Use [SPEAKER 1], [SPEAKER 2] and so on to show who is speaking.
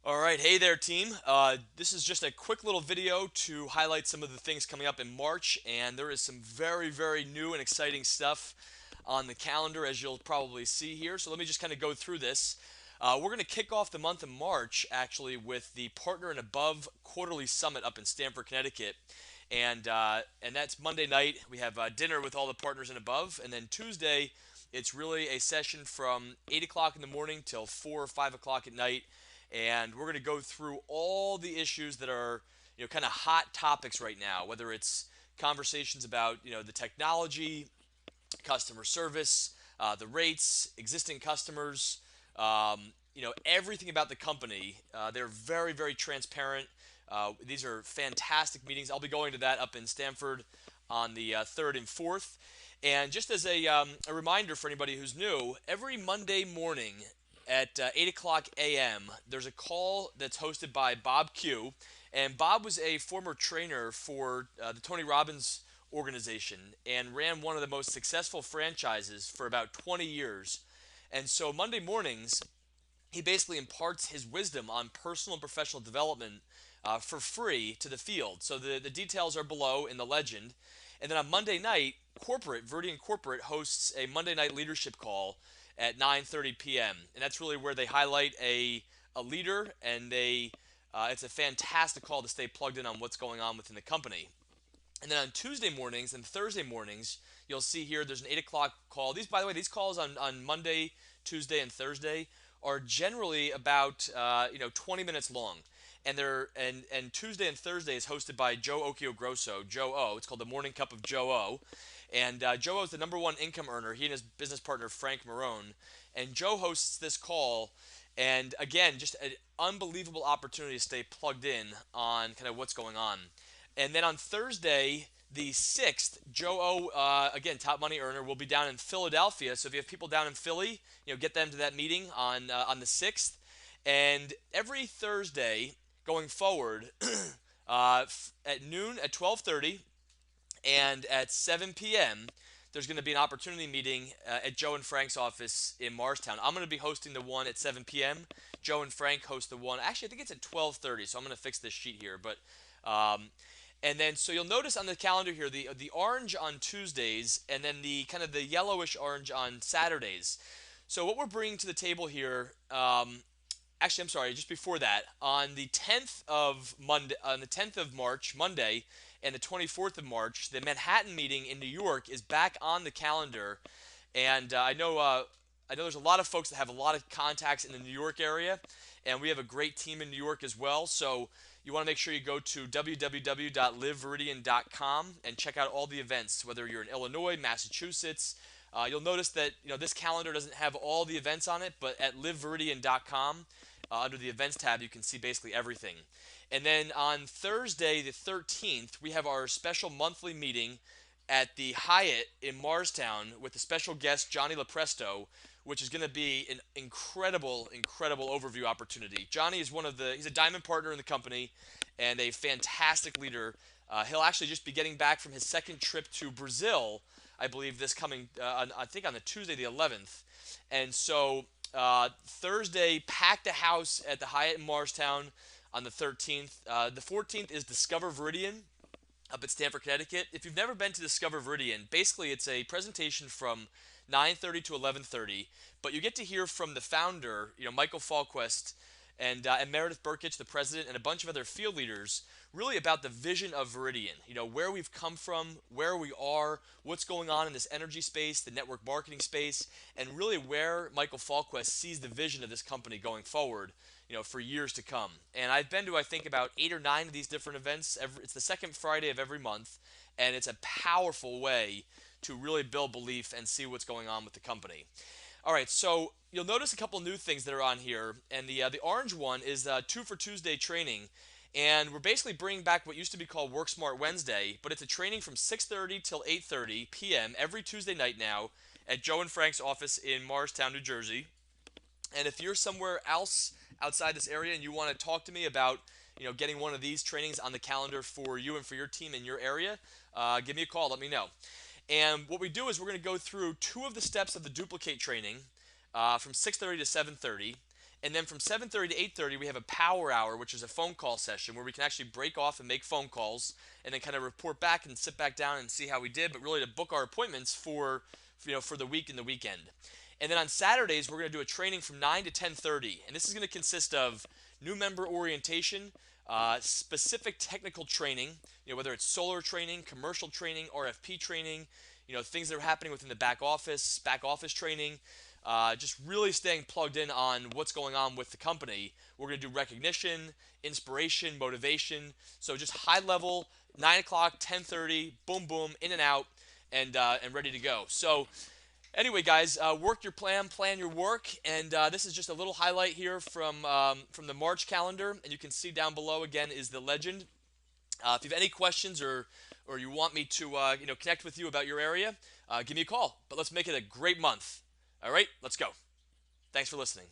[SPEAKER 1] All right, hey there, team. This is just a quick little video to highlight some of the things coming up in March, and there is some very, very new and exciting stuff on the calendar, as you'll probably see here. So let me just kind of go through this. We're going to kick off the month of March, actually, with the Partner and Above Quarterly Summit up in Stamford, Connecticut, and that's Monday night. We have dinner with all the partners and above, and then Tuesday, it's really a session from 8 o'clock in the morning till 4 or 5 o'clock at night, and we're going to go through all the issues that are kind of hot topics right now, whether it's conversations about the technology, customer service, the rates, existing customers, everything about the company. They're very, very transparent. These are fantastic meetings. I'll be going to that up in Stamford on the 3rd and 4th. And just as a reminder for anybody who's new, every Monday morning at 8 o'clock a.m., there's a call that's hosted by Bob Q. And Bob was a former trainer for the Tony Robbins organization and ran one of the most successful franchises for about 20 years. And so Monday mornings, he basically imparts his wisdom on personal and professional development for free to the field. So the details are below in the legend. And then on Monday night, Viridian Corporate hosts a Monday night leadership call at 9:30 p.m. And that's really where they highlight a leader, and it's a fantastic call to stay plugged in on what's going on within the company. And then on Tuesday mornings and Thursday mornings, you'll see here there's an 8 o'clock call. These, by the way, these calls on Monday, Tuesday, and Thursday are generally about 20 minutes long. And Tuesday and Thursday is hosted by Joe Occhio Grosso, Joe O. It's called the Morning Cup of Joe O. And Joe O is the number one income earner. He and his business partner Frank Marone. And Joe hosts this call. And again, just an unbelievable opportunity to stay plugged in on kind of what's going on. And then on Thursday, the 6th, Joe O, again, top money earner, will be down in Philadelphia. So if you have people down in Philly, get them to that meeting on the 6th. And every Thursday going forward, at noon, at 12:30, and at 7 p.m., there's going to be an opportunity meeting at Joe and Frank's office in Morristown. I'm going to be hosting the one at 7 p.m. Joe and Frank host the one. Actually, I think it's at 12:30, so I'm going to fix this sheet here. But and then, so you'll notice on the calendar here the orange on Tuesdays, and then the kind of the yellowish orange on Saturdays. So what we're bringing to the table here, actually, I'm sorry, just before that, on the 10th of March, Monday, and the 24th of March, the Manhattan meeting in New York is back on the calendar, and I know there's a lot of folks that have a lot of contacts in the New York area, and we have a great team in New York as well. So you want to make sure you go to www.liveviridian.com and check out all the events, whether you're in Illinois, Massachusetts. You'll notice that this calendar doesn't have all the events on it, but at liveviridian.com, under the events tab, you can see basically everything. And then on Thursday, the 13th, we have our special monthly meeting at the Hyatt in Morristown with the special guest Johnny Lopresto, which is going to be an incredible, incredible overview opportunity. Johnny is he's a diamond partner in the company and a fantastic leader. He'll actually just be getting back from his second trip to Brazil, I believe, this coming, I think on the Tuesday the 11th. And so Thursday, packed a house at the Hyatt in Morristown on the 13th. The 14th is Discover Viridian up at Stamford, Connecticut. If you've never been to Discover Viridian, basically it's a presentation from 9:30 to 11:30, but you get to hear from the founder, Michael Falquist, and Meredith Burkich, the president, and a bunch of other field leaders, really about the vision of Viridian. Where we've come from, where we are, what's going on in this energy space, the network marketing space, and really where Michael Falquist sees the vision of this company going forward, for years to come. And I've been to, I think, about 8 or 9 of these different events. It's the second Friday of every month, and it's a powerful way to really build belief and see what's going on with the company. All right, so you'll notice a couple new things that are on here, and the orange one is 2 for Tuesday training, and we're basically bringing back what used to be called Work Smart Wednesday, but it's a training from 6:30 till 8:30 p.m. every Tuesday night now at Joe and Frank's office in Morristown, New Jersey. And if you're somewhere else outside this area and you want to talk to me about getting one of these trainings on the calendar for you and for your team in your area, give me a call. Let me know. And what we do is we're going to go through 2 of the steps of the duplicate training from 6:30 to 7:30. And then from 7:30 to 8:30, we have a power hour, which is a phone call session where we can actually break off and make phone calls, and then kind of report back and sit back down and see how we did, but really to book our appointments for the week and the weekend. And then on Saturdays, we're going to do a training from 9 to 10:30, and this is going to consist of new member orientation, specific technical training, whether it's solar training, commercial training, RFP training, things that are happening within the back office training, just really staying plugged in on what's going on with the company. We're going to do recognition, inspiration, motivation. So just high level, 9 o'clock, 10:30, boom, boom, in and out, and ready to go. So anyway, guys, work your plan your work, and this is just a little highlight here from the March calendar, and you can see down below again is the legend. If you have any questions or you want me to connect with you about your area, give me a call. But let's make it a great month. All right, let's go. Thanks for listening.